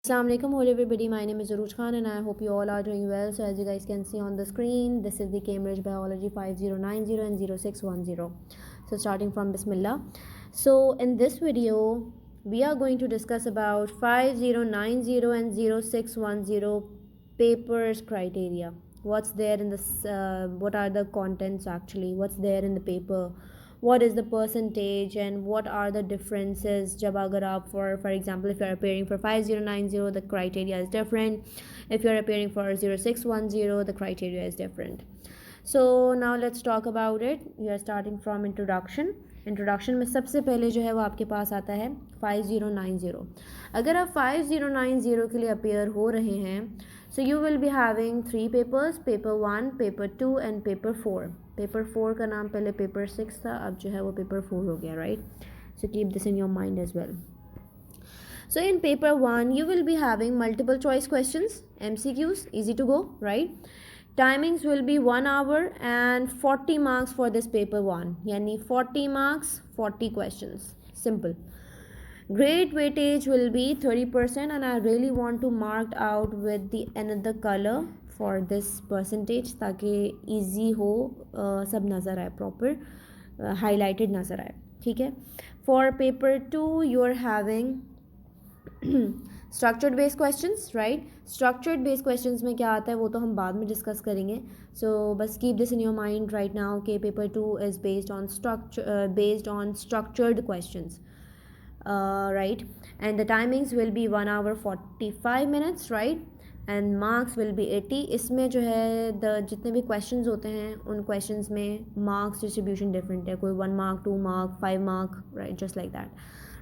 Assalamualaikum, hello everybody. My name is Aruj Khan and I hope you all are doing well. So as you guys can see on the screen, this is the Cambridge Biology 5090 and 0610. So starting from Bismillah. So in this video, we are going to discuss about 5090 and 0610 papers criteria. What's there in this, what are the contents actually, what's there in the paper, what is the percentage and what are the differences. जब अगर आप for example if you are appearing for 5090 the criteria is different, if you are appearing for 0610 the criteria is different. So now let's talk about it. We are starting from introduction में सबसे पहले जो है वो आपके पास आता है 5090. अगर आप 5090 के लिए अपेयर हो रहे हैं सो you will be having 3 papers, paper 1, paper 2 and paper 4. Paper 4 का नाम पहले पेपर 6 था, अब जो है वो पेपर 4 हो गया, right. So keep this in your mind as well. So in paper 1 you will be having multiple choice questions, MCQs, easy to go, right. Timings will be 1 hour and 40 marks for this paper 1, yani 40 marks 40 questions, simple. Grade weightage will be 30% and I really want to mark out with the another color for this percentage ताकि easy हो, सब नज़र आए, proper highlighted नज़र आए, ठीक है. For paper 2 you are having structured based questions, right. Structured based questions में क्या आता है वो तो हम बाद में डिस्कस करेंगे. सो बस keep this in your mind right now के paper 2 is based on structured questions, right. And the timings will be 1 hour 45 minutes, right. And marks will be 80. इसमें जो है जितने भी क्वेश्चंस होते हैं उन क्वेश्चंस में मार्क्स डिस्ट्रीब्यूशन डिफरेंट है, कोई 1 mark 2 mark 5 mark, right, just like that,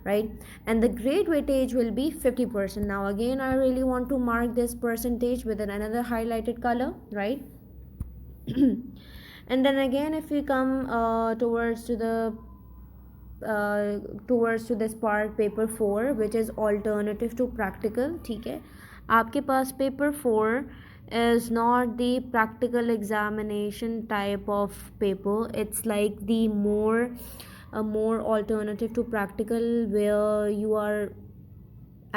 right. And the grade weightage will be 50%. Now again I really want to mark this percentage with another highlighted color, right. And then again if we come towards to this part paper 4 which is alternative to practical, ठीक है. आपके पास paper 4 is not the practical examination type of paper. It's like the more alternative to practical where you are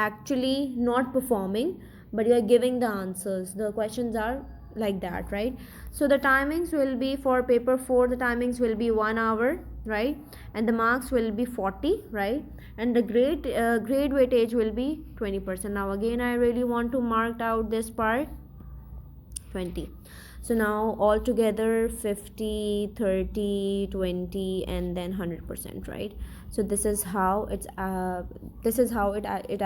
actually not performing but you are giving the answers. The questions are like that, right. So the timings will be for paper 4, the timings will be 1 hour, right, and the marks will be 40, right, and the grade weightage will be 20%. Now again I really want to mark out this part 20. So now all together 50, 30, 20 and then 100%, right. So this is how it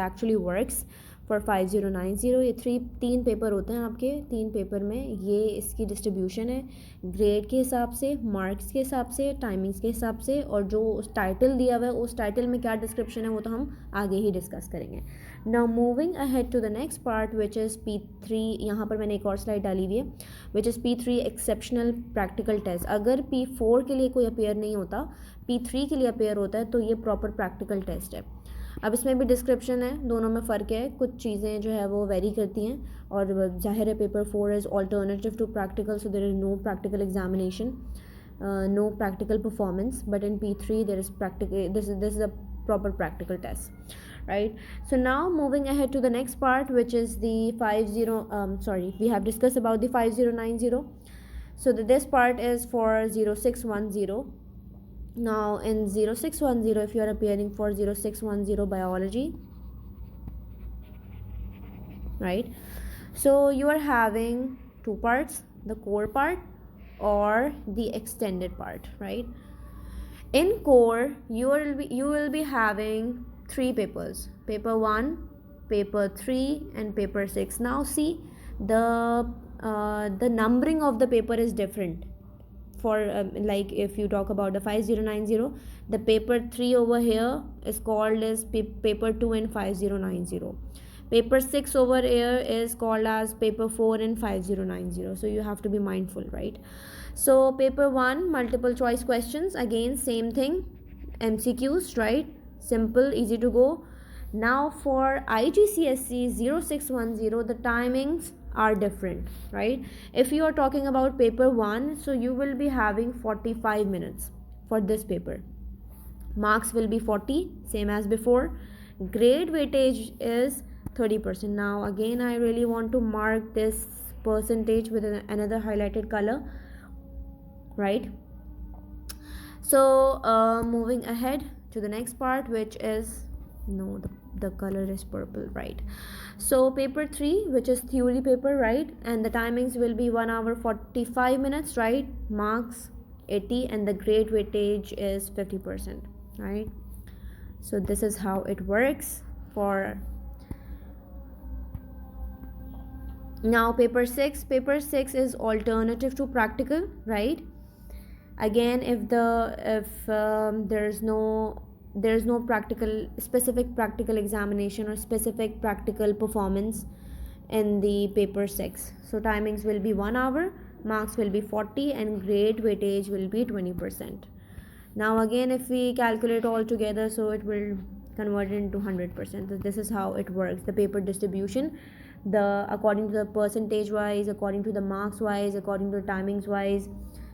actually works for 5090. ये तीन paper होते हैं आपके. 3 paper में ये इसकी distribution है grade के हिसाब से, मार्क्स के हिसाब से, टाइमिंग्स के हिसाब से, और जो उस टाइटल दिया हुआ है उस टाइटल में क्या डिस्क्रिप्शन है वो तो हम आगे ही डिस्कस करेंगे. Now moving ahead to the next part which is P3. यहाँ पर मैंने एक और स्लाइड डाली हुई है which is P3 exceptional practical test. अगर P4 के लिए कोई अपेयर नहीं होता, P3 के लिए अपेयर होता है तो ये प्रॉपर प्रैक्टिकल टेस्ट है. अब इसमें भी डिस्क्रिप्शन है, दोनों में फ़र्क है, कुछ चीज़ें जो है वो वेरी करती हैं, और जाहिर है paper 4 is alternative to practical so there is no practical examination, no practical performance, but in P3 there is practical, this is a proper practical test, right. So now moving ahead to the next part which is the we have discussed about the 5090. So this part is for 0610. Now in 0610 if you are appearing for 0610 biology, right, so you are having 2 parts, the core part or the extended part, right. In core you will be having 3 papers, paper 1, paper 3 and paper 6. Now see the numbering of the paper is different. For like if you talk about the 5090, the paper 3 over here is called as paper 2 in 5090. Paper 6 over here is called as paper 4 in 5090. So you have to be mindful, right. So paper 1 multiple choice questions, again same thing, MCQs, right, simple, easy to go. Now for IGCSE 0610 the timings are different, right. If you are talking about paper 1, so you will be having 45 minutes for this paper. Marks will be 40, same as before. Grade weightage is 30%. Now again I really want to mark this percentage with another highlighted color, right? So moving ahead to the next part, which is, no, the color is purple, right? So paper 3, which is theory paper, right? And the timings will be 1 hour 45 minutes, right? Marks 80 and the grade weightage is 50%, right? So this is how it works for. Now paper 6 is alternative to practical, right? Again, if there's no specific practical examination or specific practical performance in the paper 6, so timings will be 1 hour, marks will be 40 and grade weightage will be 20%. Now again, if we calculate all together, so it will convert it into 100%. So this is how it works, the paper distribution, according to the percentage wise, according to the marks wise, according to the timings wise.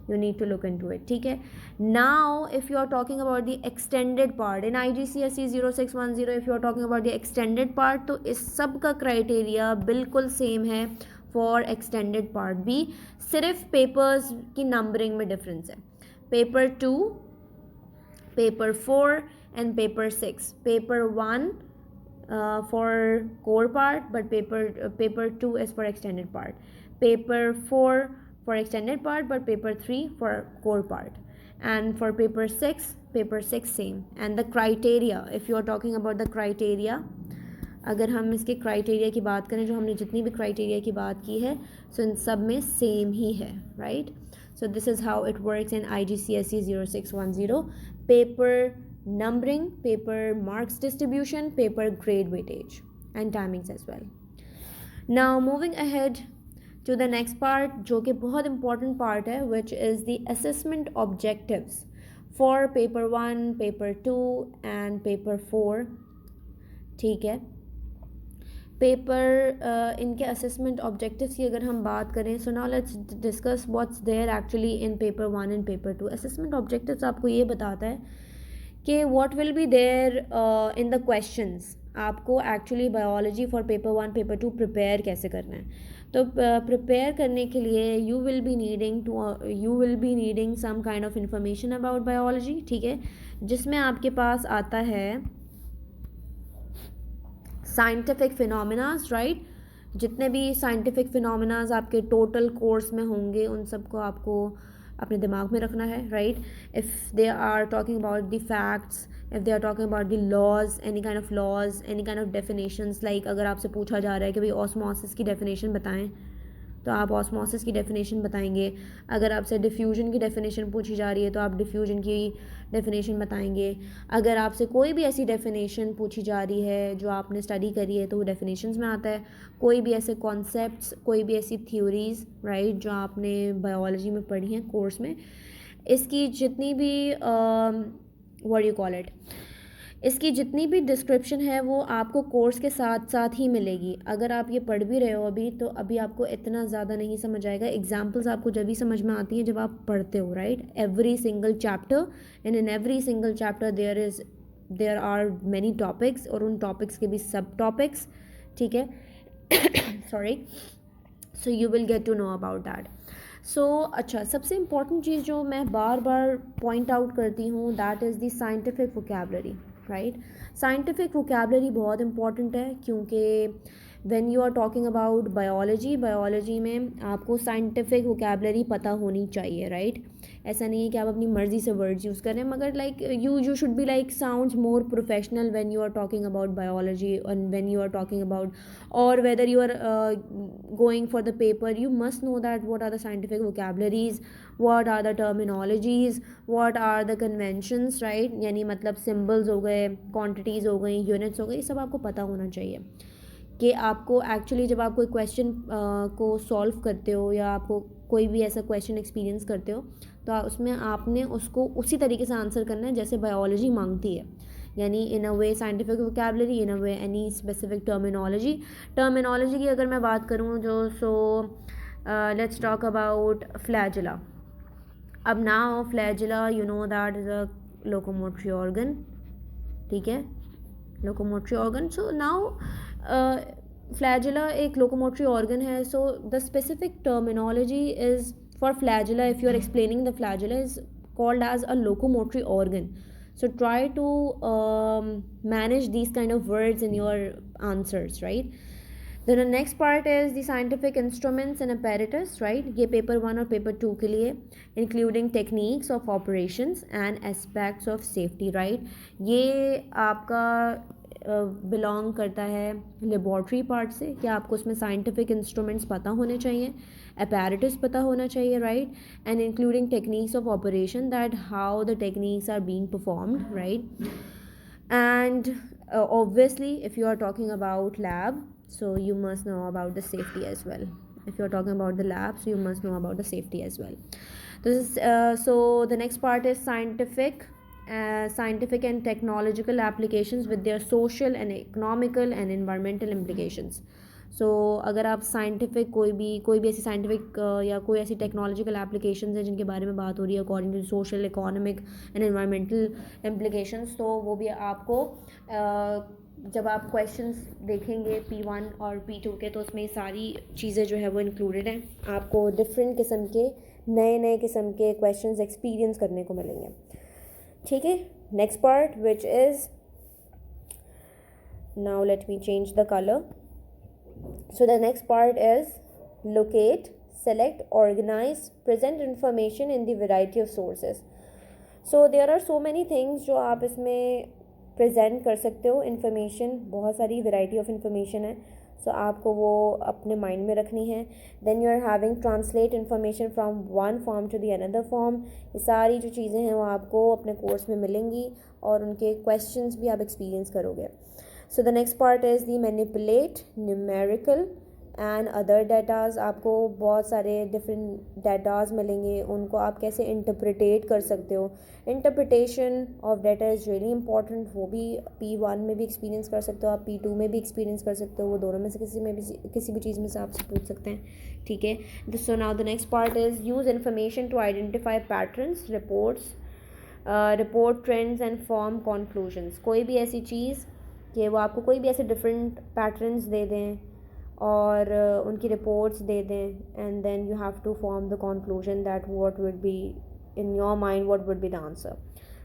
You need to look into it, ठीक है? Now if you are talking about the extended part in IGCSE 0610, if you are talking about the extended part, तो इस सब का criteria बिल्कुल same है for extended part भी, सिर्फ papers की numbering में difference है. Paper 2, paper 4 and paper 6. Paper 1 for core part, but paper 2 is for extended part. Paper 4 for extended part, but paper 3 for core part. And for paper 6 same. And the criteria, if you are talking about the criteria, अगर हम इसके criteria की बात करें, जो हमने जितनी भी क्राइटेरिया की बात की है, सो इन सब में सेम ही है, right? So this is how it works in IGCSE 0610. Paper numbering, paper marks distribution, paper grade weightage and timings as well. Now moving ahead to the next part, जो कि बहुत important part है, which is the assessment objectives for paper 1, paper 2 and paper 4. ठीक है, paper इनके assessment objectives की अगर हम बात करें, so now let's discuss what's there actually in paper 1 and paper 2. Assessment objectives आपको ये बताता है कि what will be there in the questions. आपको actually biology for paper 1 paper 2 prepare कैसे करना है. तो प्रिपेयर करने के लिए you will be needing some kind of information about biology, ठीक है, जिसमें आपके पास आता है साइंटिफिक फिनोमिनाज, राइट? जितने भी साइंटिफिक फिनोमिनाज आपके टोटल कोर्स में होंगे, उन सबको आपको अपने दिमाग में रखना है, right? If they are talking about the facts, if they are talking about the laws, any kind of laws, any kind of definitions, like अगर आपसे पूछा जा रहा है कि भाई ऑस्मोसिस की डेफिनेशन बताएं, तो आप ऑस्मोसिस की डेफिनेशन बताएंगे. अगर आपसे डिफ्यूजन की डेफिनेशन पूछी जा रही है, तो आप डिफ्यूजन की डेफिनेशन बताएंगे. अगर आपसे कोई भी ऐसी डेफिनेशन पूछी जा रही है जो आपने स्टडी करी है, तो वो डेफिनेशंस में आता है. कोई भी ऐसे कॉन्सेप्ट्स, कोई भी ऐसी थ्योरीज़, राइट, जो आपने बायोलॉजी में पढ़ी हैं कोर्स में, इसकी जितनी भी व्हाट यू कॉल इट, इसकी जितनी भी डिस्क्रिप्शन है वो आपको कोर्स के साथ साथ ही मिलेगी. अगर आप ये पढ़ भी रहे हो अभी, तो अभी आपको इतना ज़्यादा नहीं समझ आएगा. एग्जाम्पल्स आपको जब भी समझ में आती हैं जब आप पढ़ते हो, right? Every single chapter, and in every single chapter there are many topics, और उन टॉपिक्स के भी सब टॉपिक्स, ठीक है? Sorry. So you will get to know about that. So अच्छा, सबसे इम्पॉर्टेंट चीज़ जो मैं बार बार पॉइंट आउट करती हूँ, that is the scientific vocabulary, right? Scientific vocabulary बहुत इंपॉर्टेंट है, क्योंकि when you are talking about biology में आपको साइंटिफिक वोकैबुलरी पता होनी चाहिए, राइट? ऐसा नहीं है कि आप अपनी मर्ज़ी से वर्ड्स यूज़ करें, मगर like you should be like sounds more professional when you are talking about biology, and when you are talking about, और whether you are going for the paper, you must know that what are the scientific vocabularies, what are the terminologies, what are the conventions, right? यानी मतलब symbols हो गए, quantities हो गई, units हो गई, सब आपको पता होना चाहिए कि आपको एक्चुअली जब आप कोई क्वेश्चन को सॉल्व करते हो, या आपको कोई भी ऐसा क्वेश्चन एक्सपीरियंस करते हो, तो उसमें आपने उसको उसी तरीके से आंसर करना है जैसे बायोलॉजी मांगती है. यानी in a way scientific vocabulary, in a way any specific terminology की अगर मैं बात करूँ, जो so let's talk about flagella. अब now flagella, you know that is a locomotory organ, ठीक है, locomotory organ. So now flagella एक लोकोमोटरी ऑर्गन है, so the specific terminology is for flagella, if you are explaining the flagella, is called as a locomotory organ. So try to manage these kind of words in your answers, right? Then the next part is the scientific instruments and apparatus, right? ये paper 1 और paper 2 के लिए, including techniques of operations and aspects of safety, right? ये आपका belong करता है laboratory part से, कि आपको उसमें साइंटिफिक इंस्ट्रूमेंट्स पता होने चाहिए, apparatus पता होना चाहिए, right? And including techniques of operation, that how the techniques are being performed, right? And obviously if you are talking about lab, so you must know about the safety as well. If you are talking about the lab, so you must know about the safety as well. This is so the next part is scientific and technological applications with their social and economical and environmental implications. सो अगर आप scientific कोई भी ऐसी scientific या कोई ऐसी technological applications हैं जिनके बारे में बात हो रही है according to social, economic and environmental implications, तो वो भी आपको जब आप क्वेश्चंस देखेंगे P1 और P2 के, तो उसमें सारी चीज़ें जो है वो इंक्लूडेड हैं. आपको डिफरेंट किस्म के नए किस्म के क्वेश्चंस एक्सपीरियंस करने को मिलेंगे. ठीक है, next part which is, now let me change the colour. So the next part is locate, select, organize, present information in the variety of sources. So there are so many things जो आप इसमें present कर सकते हो. information, बहुत सारी variety of information है, so आपको वो अपने mind में रखनी है. then you are having translate information from one form to the another form. ये सारी जो चीज़ें हैं वो आपको अपने कोर्स में मिलेंगी और उनके questions भी आप experience करोगे. So the next part is the manipulate, numerical and other datas. आपको बहुत सारे different datas मिलेंगे, उनको आप कैसे interpretate कर सकते हो. Interpretation of data is really important. वो भी P1 में भी experience कर सकते हो आप, P2 में भी experience कर सकते हो. वो दोनों में से किसी भी चीज़ में से आपसे पूछ सकते हैं. ठीक है. So now the next part is use information to identify patterns, report trends and form conclusions. कोई भी ऐसी चीज़ कि वो आपको कोई भी ऐसे डिफरेंट पैटर्न्स दे दें और उनकी रिपोर्ट्स दे दें, and then you have to form the conclusion that what would be in your mind, what would be the answer,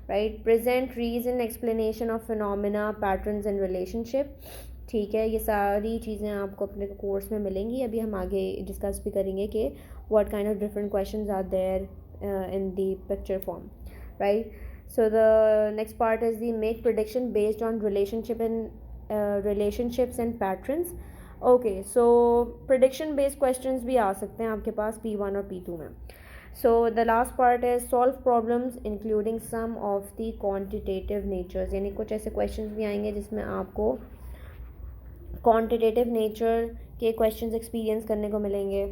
right. Present reason explanation of phenomena, patterns and relationship. ठीक है, ये सारी चीज़ें आपको अपने कोर्स में मिलेंगी. अभी हम आगे डिस्कस भी करेंगे कि what kind of different questions are there in the picture form, right. So the next part is the make prediction based on relationships and patterns. Okay, so prediction based questions भी आ सकते हैं आपके पास P1 और P2 में. So the last part is solve problems including some of the quantitative natures. यानी कुछ ऐसे questions भी आएंगे जिसमें आपको quantitative nature के questions experience करने को मिलेंगे,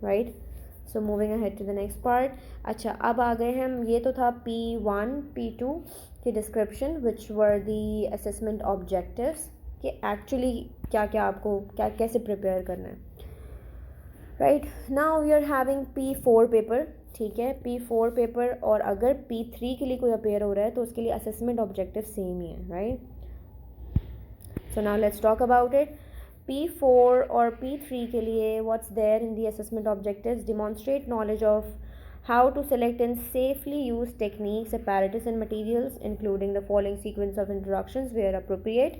right? So moving ahead to the next part. अच्छा, अब आ गए हम, ये तो था P1 P2 की description which were the assessment objectives, कि actually क्या क्या आपको कैसे prepare करना है, right. Now we are having P4 paper. ठीक है, P4 paper, और अगर P3 के लिए कोई appear हो रहा है तो उसके लिए assessment objective same ही है, right. So now let's talk about it. P4 और P3 के लिए what's there in the assessment objectives? Demonstrate knowledge of how to select and safely use techniques, apparatus and materials, including the following sequence of introductions where appropriate.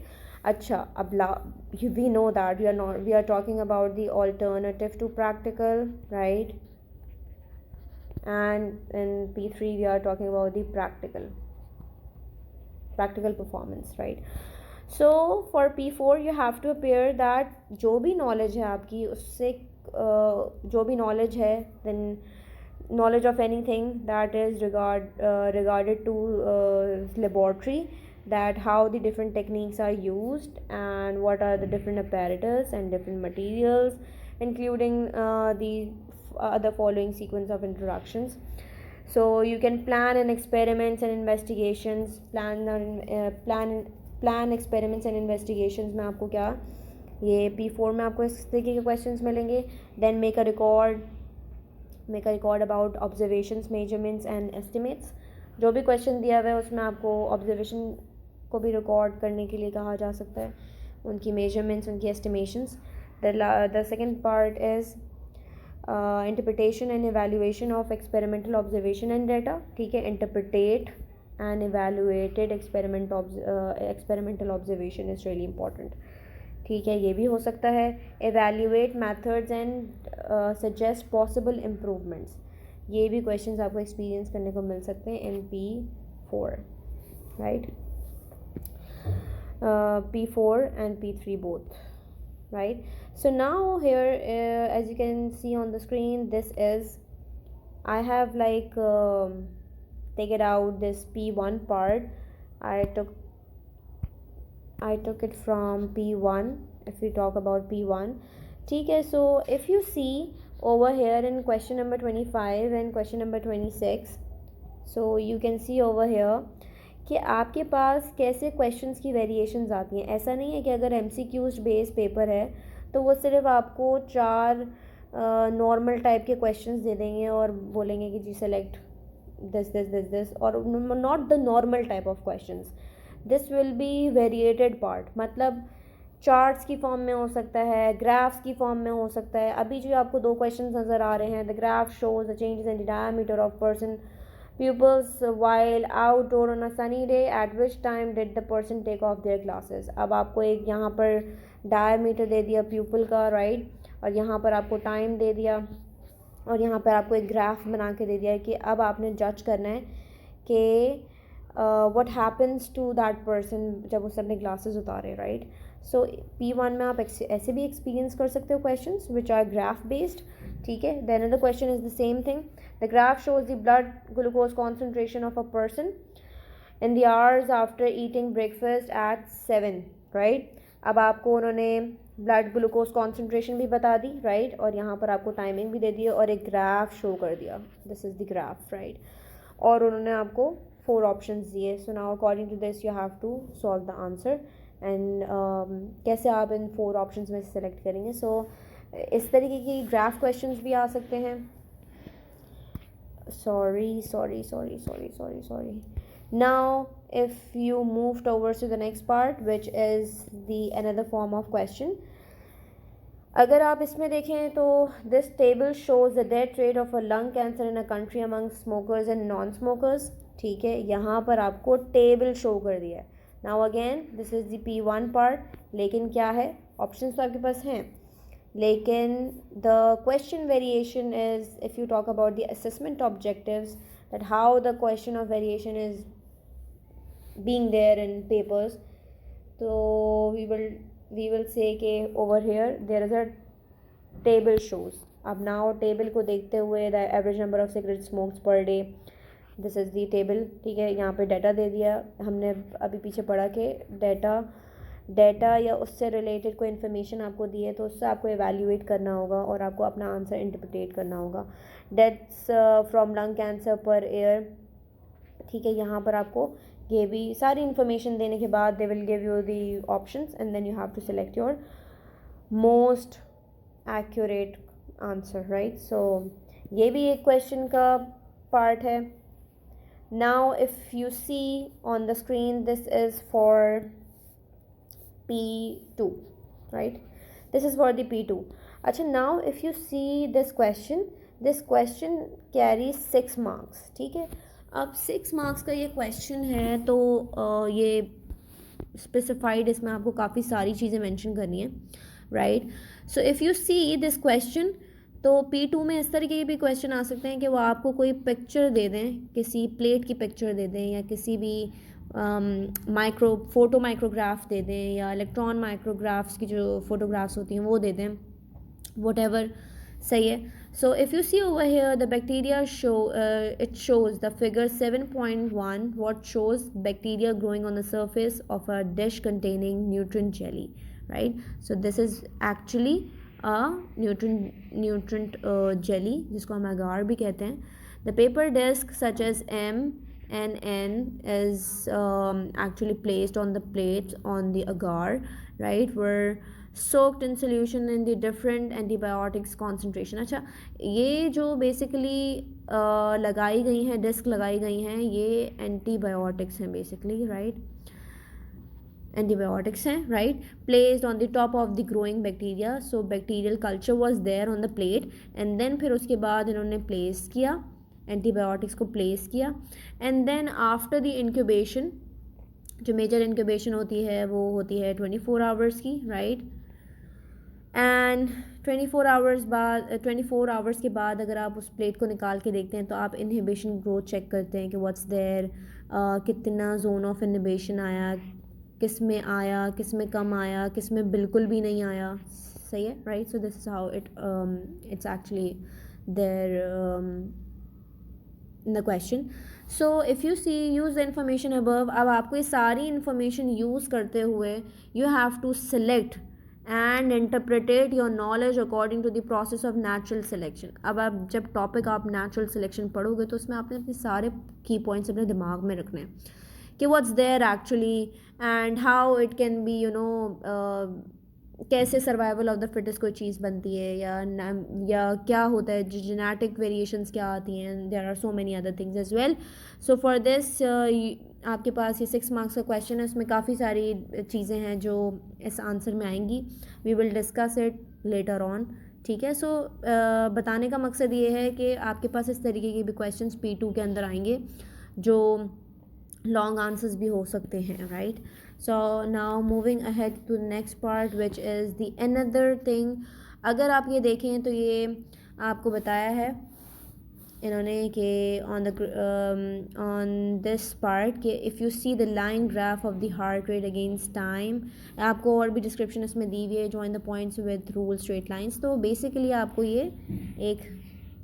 अच्छा, अब we know that we are talking about the alternative to practical, right? And in P3 we are talking about the practical performance, right? So for P4 you have to appear that जो भी knowledge है आपकी उससे जो भी knowledge है, then knowledge of anything that is regarded to laboratory, that how the different techniques are used and what are the different apparatus and different materials, including the following sequence of introductions. So you can plan and experiments and investigations, plan experiments and investigations में आपको क्या, ये P4 में आपको इस तरीके के questions मिलेंगे. Then make a record about observations, measurements and estimates. जो भी question दिया हुआ है उसमें आपको observation को भी record करने के लिए कहा जा सकता है. उनकी मेजरमेंट्स, उनकी estimations. The second part is interpretation and evaluation of experimental observation and data. ठीक है, interpret and evaluated experimental observation is really important. ठीक है, ये भी हो सकता है. evaluate methods and suggest possible improvements. ये भी questions आपको experience करने को मिल सकते हैं in P4, right? P4 and P3 both, right? So now here, as you can see on the screen, this is, I have like take it out this P1 part. I took it from P1. If we talk about P1, ठीक है. So if you see over here in question number 25 and question number 26, so you can see over here कि आपके पास कैसे questions की variations आती हैं. ऐसा नहीं है कि अगर MCQs बेस्ड पेपर है तो वो सिर्फ आपको 4 नॉर्मल टाइप के क्वेश्चंस दे देंगे और बोलेंगे कि जी select this, or not the normal type of questions. This will be variated part. मतलब चार्ट्स की फॉर्म में हो सकता है, ग्राफ्स की फॉर्म में हो सकता है. अभी जो आपको 2 क्वेश्चंस नज़र आ रहे हैं, the graph shows the changes in the diameter of person pupils while outdoor on a sunny day, at which time did the person take off their glasses. अब आपको एक यहाँ पर डायमीटर दे दिया प्यूपल का, राइट, और यहाँ पर आपको टाइम दे दिया, और यहाँ पर आपको एक ग्राफ बना के दे दिया है कि अब आपने जज करना है कि what happens to that person जब उसने अपने ग्लासेस उतारे, राइट. सो P1 में आप ऐसे भी एक्सपीरियंस कर सकते हो questions which are graph based. ठीक है, then another question is the same thing. The graph shows the blood glucose concentration of a person in the hours after eating breakfast at 7, right. अब आपको उन्होंने blood glucose concentration भी बता दी, right, और यहाँ पर आपको टाइमिंग भी दे दी और एक ग्राफ शो कर दिया. This is the graph, right, और उन्होंने आपको 4 ऑप्शंस दिए. So now according to this you have to solve the answer and कैसे आप इन 4 ऑप्शंस में से सेलेक्ट करेंगे. सो इस तरीके की ग्राफ क्वेश्चंस भी आ सकते हैं. Sorry. Now if you move towards to the next part which is the another form of question, अगर आप इसमें देखें तो this table shows the death rate of a lung cancer in a country among smokers and non-smokers. ठीक है, यहाँ पर आपको टेबल शो कर दिया है. Now again this is the P1 part, लेकिन क्या है, ऑप्शंस तो आपके पास हैं, लेकिन the question variation is if you talk about the assessment objectives, that how the question of variation is being there in papers. So we will say कि over here there is a table shows. अब now table को देखते हुए the average number of cigarette smokes per day, this is the table. ठीक है, यहाँ पे data दे दिया. हमने अभी पीछे पढ़ा कि डाटा या उससे रिलेटेड कोई इन्फॉर्मेशन आपको दी है तो उससे आपको एवेल्यूएट करना होगा और आपको अपना आंसर इंटरप्रिटेट करना होगा. Deaths from lung cancer per year. ठीक है, यहाँ पर आपको ये भी सारी इन्फॉर्मेशन देने के बाद they will give you the options and then you have to select your most accurate answer, right. So ये भी एक क्वेश्चन का पार्ट है. Now if you see on the screen this is for P2, right? This is for the P2. अच्छा, now if you see this question carries 6 marks. ठीक है, अब 6 marks का ये question है तो ये specified इसमें आपको काफ़ी सारी चीज़ें mention करनी है, right? So if you see this question, तो P2 में इस तरीके के भी क्वेश्चन आ सकते हैं कि वो आपको कोई पिक्चर दे दें, किसी प्लेट की पिक्चर दे दें या किसी भी फोटो माइक्रोग्राफ दे दें या इलेक्ट्रॉन माइक्रोग्राफ्स की जो फोटोग्राफ्स होती हैं वो दे दें, वट एवर. सही है. So if you see over here the bacteria show it shows the figure 7.1 what shows bacteria growing on the surface of a dish containing nutrient jelly, right. So this is actually a nutrient jelly जिसको हम agar भी कहते हैं. The paper disc such as M and N is actually placed on the plates on the agar, right, were soaked in solution in the different antibiotics concentration. अच्छा, ये जो basically लगाई गई हैं, डिस्क लगाई गई हैं, ये एंटीबायोटिक्स हैं basically, right. एंटीबायोटिक्स हैं, right, placed on the top of the growing bacteria. So bacterial culture was there on the plate and then फिर उसके बाद इन्होंने प्लेस किया, एंटीबायोटिक्स को प्लेस किया. And then after the incubation, जो मेजर इंक्यूबेशन होती है वो होती है 24 आवर्स की, राइट. एंड 24 आवर्स के बाद अगर आप उस प्लेट को निकाल के देखते हैं तो आप इनहिबिशन ग्रोथ चेक करते हैं कि व्हाट्स देयर, कितना जोन ऑफ इनहिबिशन आया, किस में आया, किस में कम आया, किस में बिल्कुल भी नहीं आया. सही है, right. So this is how it's actually there in the question. So if you see use the information above. अब आपको ये सारी इन्फॉर्मेशन यूज़ करते हुए you have to select and interpretate your knowledge according to the process of natural selection. अब आप जब topic आप natural selection पढ़ोगे तो उसमें आपने अपने सारे की पॉइंट्स अपने दिमाग में रखने हैं कि what's there actually and how it can be, you know, कैसे सर्वाइवल ऑफ द फिटेस्ट कोई चीज़ बनती है या क्या होता है, जो जेनेटिक वेरिएशंस क्या आती हैं. There are so many other things as well. So for this आपके पास ये 6 मार्क्स का क्वेश्चन है, उसमें काफ़ी सारी चीज़ें हैं जो इस आंसर में आएंगी. We will discuss it later on, ठीक है. सो बताने का मकसद ये है कि आपके पास इस तरीके के भी क्वेश्चंस P2 के अंदर आएंगे जो लॉन्ग आंसर्स भी हो सकते हैं, right. So now moving ahead to next part which is the another thing. अगर आप ये देखें तो ये आपको बताया है इन्होंने कि ऑन दिस पार्ट कि if you see the line graph of the heart rate against time. आपको और भी डिस्क्रिप्शन इसमें दी हुई है, join the points with rule straight lines. तो बेसिकली आपको ये एक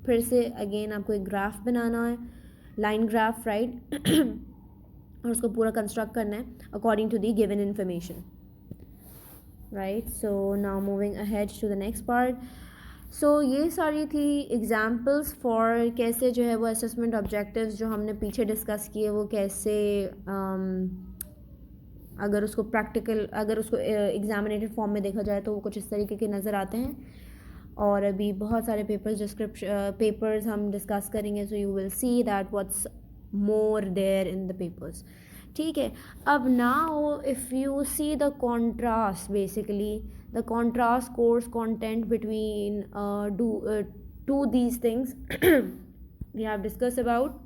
फिर से अगेन आपको एक ग्राफ बनाना है, लाइन ग्राफ, राइट, और उसको पूरा कंस्ट्रक्ट करना है according to the given information, right. So now moving ahead to the next part. So ये सारी थी एग्जाम्पल्स फॉर कैसे जो है वो असेसमेंट ऑब्जेक्टिव्स जो हमने पीछे डिस्कस किए वो कैसे अगर उसको प्रैक्टिकल, अगर उसको एग्जामिनेटेड फॉर्म में देखा जाए तो वो कुछ इस तरीके के नज़र आते हैं. और अभी बहुत सारे पेपर्स हम डिस्कस करेंगे. सो you will see that what's more there in the papers, ठीक है. अब now if you see the contrast, basically the contrast course content between two these things we have discussed about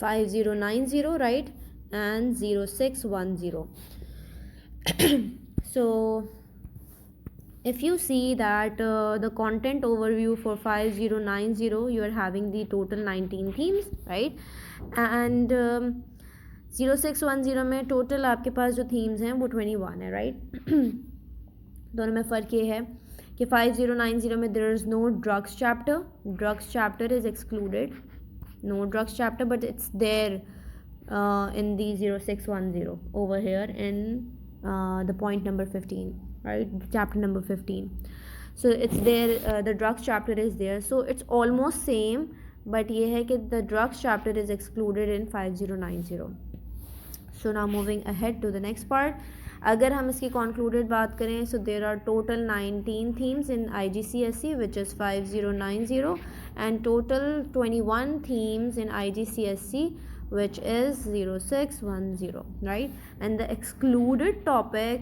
5090, right, and 0610. So if you see that the content overview for 5090 you are having the total 19 themes, right, and 0610 में total आपके पास जो themes हैं वो 21 है, right. दोनों में फ़र्क ये है कि 5090 में there is no drugs chapter is excluded, no drugs chapter, but it's there in the 0610 over here in the point number 15, right, chapter number 15. So it's there, the drugs chapter is there, so it's almost same, but ये है कि the drugs chapter is excluded in 5090. So now moving ahead to the next part. अगर हम इसकी concluded बात करें, so there are total 19 themes in IGCSE which is 5090 and total 21 themes in IGCSE which is 0610, right, and the excluded topic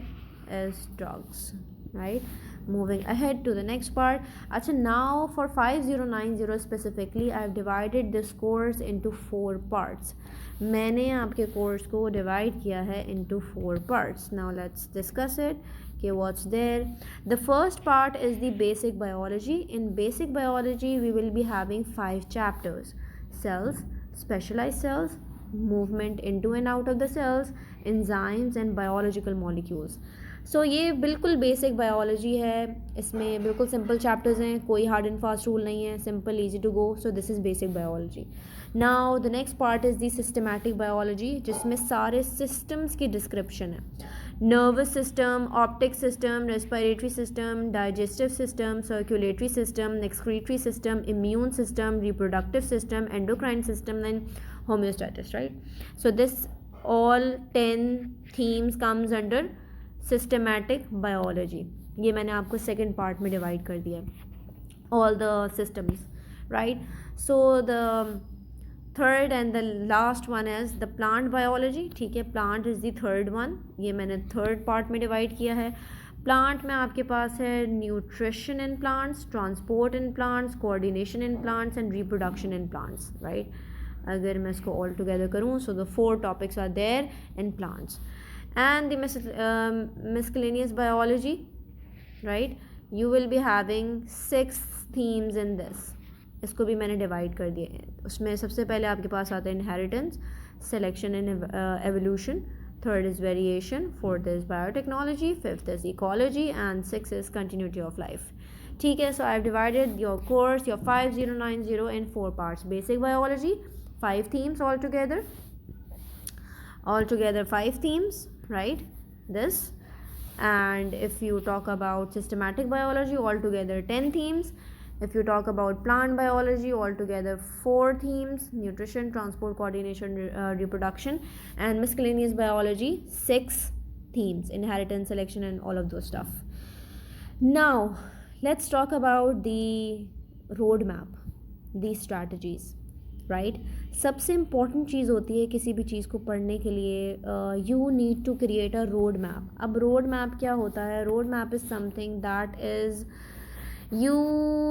is drugs, right. Moving ahead to the next part. Achha, now for 5090 specifically I have divided this course into 4 parts. मैंने आपके course को divide किया है into 4 parts. Now let's discuss it. Okay, what's there? The first part is the basic biology. In basic biology we will be having 5 chapters: cells, specialized cells, movement into and out of the cells, enzymes and biological molecules. सो ये बिल्कुल basic biology है. इसमें बिल्कुल simple chapters हैं, कोई hard and fast rule नहीं है, simple easy to go. So this is basic biology. Now the next part is the systematic biology, जिसमें सारे सिस्टम्स की डिस्क्रिप्शन है. Nervous system, optic system, respiratory system, digestive system, circulatory system, excretory system, immune system, reproductive system, endocrine system and homeostasis, right. So this all 10 themes comes under systematic biology. ये मैंने आपको second part में divide कर दिया है, all the systems, right. So the third and the last one is the plant biology, ठीक है, plant is the third one, ये मैंने थर्ड पार्ट में डिवाइड किया है। प्लांट में आपके पास है nutrition in plants, transport in plants, coordination in plants and reproduction in plants, right. अगर मैं इसको ऑल टुगेदर करूँ, so the 4 topics are there in plants and the miscellaneous biology, right, you will be having 6 themes in this। इसको भी मैंने divide कर दिए हैं। उसमें सबसे पहले आपके पास आता है inheritance, selection and evolution, third is variation, fourth is biotechnology, fifth is ecology and six is continuity of life, ठीक है। So I have divided your course, your 5090 in 4 parts. Basic biology 5 themes altogether 5 themes, right, this। And if you talk about systematic biology, altogether 10 themes। If you talk about plant biology, altogether 4 themes: nutrition, transport, coordination, reproduction, and miscellaneous biology 6 themes: inheritance, selection, and all of those stuff. Now let's talk about the roadmap, the strategies, right। सबसे important चीज़ होती है किसी भी चीज़ को पढ़ने के लिए, you need to create a road map. अब रोड मैप क्या होता है? Road map is something that is you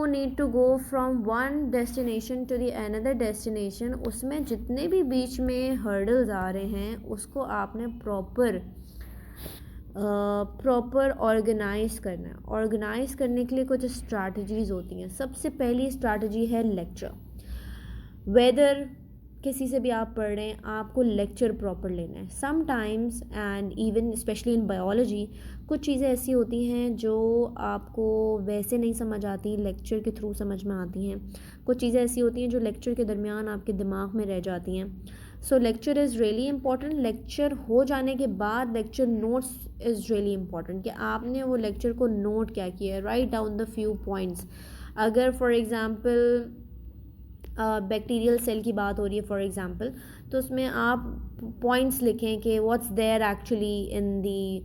need to go from one destination to the another destination. उसमें जितने भी बीच में हर्डल्स आ रहे हैं उसको आपने प्रॉपर ऑर्गेनाइज करना है। ऑर्गेनाइज करने के लिए कुछ स्ट्रैटेजीज़ होती हैं। सबसे पहली स्ट्रैटेजी है लेक्चर। वेदर किसी से भी आप पढ़ रहे हैं, आपको लेक्चर प्रॉपर लेना है। Sometimes and even specially in biology कुछ चीज़ें ऐसी होती हैं जो आपको वैसे नहीं समझ आती, लेक्चर के थ्रू समझ में आती हैं। कुछ चीज़ें ऐसी होती हैं जो लेक्चर के दरमियान आपके दिमाग में रह जाती हैं। सो lecture is really important. Lecture हो जाने के बाद lecture notes is really important कि आपने वो लेक्चर को नोट क्या किया है। Write down the few points. अगर फॉर एग्ज़ाम्पल बैक्टीरियल सेल की बात हो रही है फॉर एग्ज़ाम्पल, तो उसमें आप पॉइंट्स लिखें कि what's there actually in the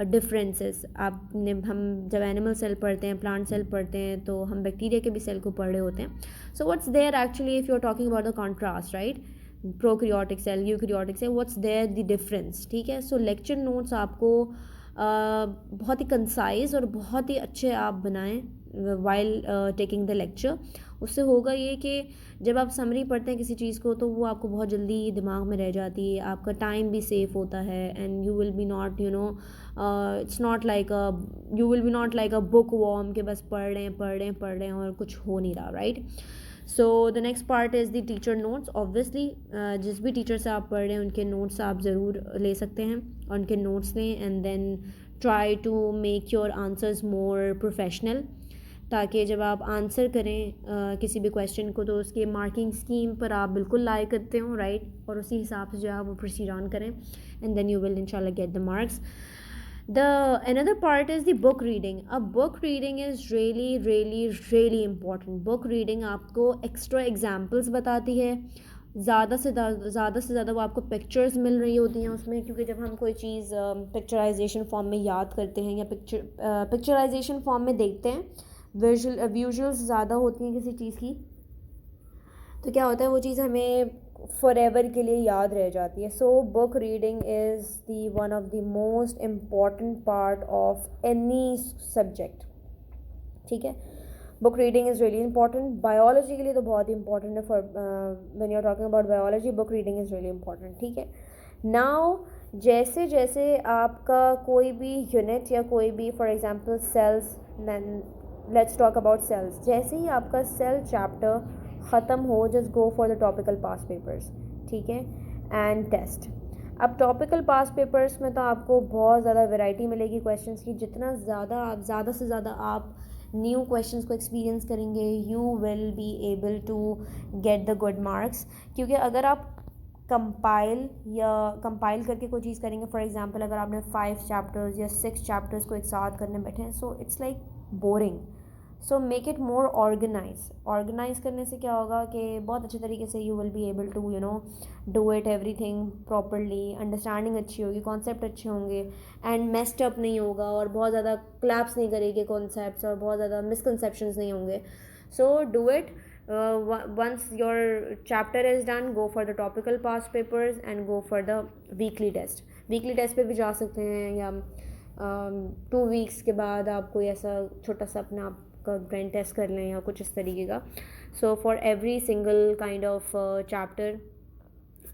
differences. आपने हम जब एनिमल सेल पढ़ते हैं, प्लांट सेल पढ़ते हैं, तो हम बैक्टीरिया के भी सेल को पढ़ रहे होते हैं। So what's there actually if you are talking about the contrast, right, prokaryotic cell, eukaryotic cell, what's there the difference, ठीक है। सो लेक्चर नोट्स आपको बहुत ही कंसाइज और बहुत ही अच्छे आप बनाएं वाइल टेकिंग द लेक्चर। उससे होगा ये कि जब आप समरी पढ़ते हैं किसी चीज़ को तो वो आपको बहुत जल्दी दिमाग में रह जाती है, आपका टाइम भी सेव होता है and you will be not it's not like you will be not like a bookworm के बस पढ़ रहे हैं और कुछ हो नहीं रहा, right. So the next part is the teacher notes. Obviously जिस भी टीचर से आप पढ़ रहे हैं उनके नोट्स आप ज़रूर ले सकते हैं और उनके नोट्स लें and then try to make your answers more professional, ताकि जब आप आंसर करें किसी भी क्वेश्चन को तो उसके मार्किंग स्कीम पर आप बिल्कुल लाई करते हो, राइट, और उसी हिसाब से जो है वो प्रोसीड ऑन करें एंड देन यू विल इंशाल्लाह get the marks. The another part is the book reading. अब book reading is really important. Book reading आपको extra examples बताती है। ज़्यादा से ज़्यादा वो आपको पिक्चर्स मिल रही होती हैं उसमें, क्योंकि जब हम कोई चीज़ पिक्चराइजेशन फॉर्म में याद करते हैं या पिक्चराइजेशन फॉर्म में देखते हैं, विजुअल्स ज़्यादा होती हैं किसी चीज़ की, तो क्या होता है वो चीज़ हमें फॉरएवर के लिए याद रह जाती है। So book reading is the one of the most important part of any subject, ठीक है। Book reading is really important. Biology के लिए तो बहुत ही इंपॉर्टेंट है। For when you are talking about biology, book reading is really important, ठीक है। नाउ जैसे जैसे आपका कोई भी यूनिट या कोई भी for example cells, let's talk about cells, जैसे ही आपका सेल चैप्टर ख़त्म हो, just go for the topical pass papers, ठीक है, एंड टेस्ट। अब टॉपिकल पास पेपर्स में तो आपको बहुत ज़्यादा वैरायटी मिलेगी क्वेश्चंस की। जितना ज़्यादा से ज़्यादा आप न्यू क्वेश्चंस को एक्सपीरियंस करेंगे, you will be able to get the good marks. क्योंकि अगर आप कंपाइल करके कोई चीज़ करेंगे, फॉर एग्जांपल अगर आपने 5 चैप्टर्स या 6 चैप्टर्स को एक साथ करने बैठे हैं, so it's like boring. So make it more organize करने से क्या होगा कि बहुत अच्छे तरीके से you will be able to do it everything properly. Understanding अच्छी होगी, कॉन्सेप्ट अच्छे होंगे एंड मेस्ड अप नहीं होगा और बहुत ज़्यादा क्लैप्स नहीं करेंगे कॉन्सेप्ट्स और बहुत ज़्यादा मिसकंसेप्शंस नहीं होंगे। So do it once your chapter is done, go for the topical past papers and go for the weekly test पे भी जा सकते हैं, या 2 weeks के बाद आप कोई ऐसा छोटा सा अपना आपका ब्रेन टेस्ट कर लें या कुछ इस तरीके का. So for every single kind of chapter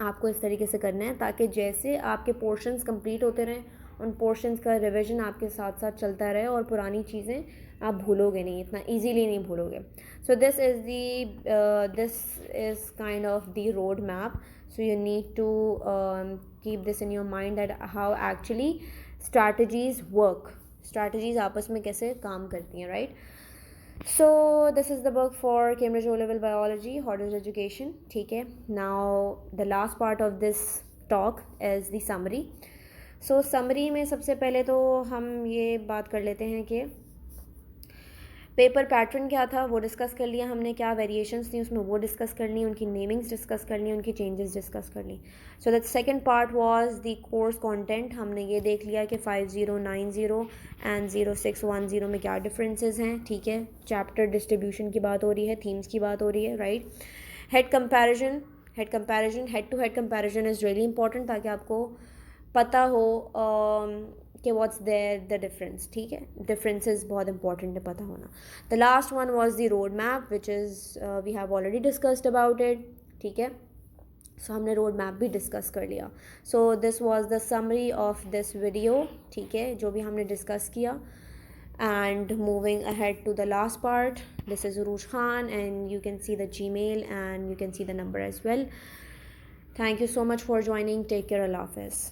आपको इस तरीके से करना है, ताकि जैसे आपके पोर्शंस कंप्लीट होते रहें, उन पोर्शंस का रिवीजन आपके साथ साथ चलता रहे और पुरानी चीज़ें आप भूलोगे नहीं, इतना इजीली नहीं भूलोगे. So this is kind of the road map. So you need to keep this in your mind that how actually strategies आपस में कैसे काम करती हैं, राइट. So this is the book for Cambridge O-Level Biology, Hoddles Education. ठीक है. Now the last part of this talk is the summary. So summary में सबसे पहले तो हम ये बात कर लेते हैं कि पेपर पैटर्न क्या था वो डिस्कस कर लिया हमने, क्या वेरिएशंस थी उसमें वो डिस्कस कर ली, उनकी नेमिंग्स डिस्कस कर ली, उनकी चेंजेस डिस्कस कर ली. So that second part was the course content. हमने ये देख लिया कि 5090 एंड 0610 में क्या डिफरेंसेस हैं. ठीक है. चैप्टर डिस्ट्रीब्यूशन की बात हो रही है, थीम्स की बात हो रही है, right. Head to head comparison is really important, ताकि आपको पता हो कि व्हाट्स देयर द डिफरेंस. ठीक है. डिफरेंसेस बहुत इंपॉर्टेंट है पता होना. The last one was the road map which is we have already discussed about it. ठीक है. सो हमने रोड मैप भी डिस्कस कर लिया. So this was the summary of this video. ठीक है. जो भी हमने डिस्कस किया. And moving ahead to the last part, this is Uruj Khan, and you can see the Gmail and you can see the number as well. Thank you so much for joining. Take care. Allah Hafiz.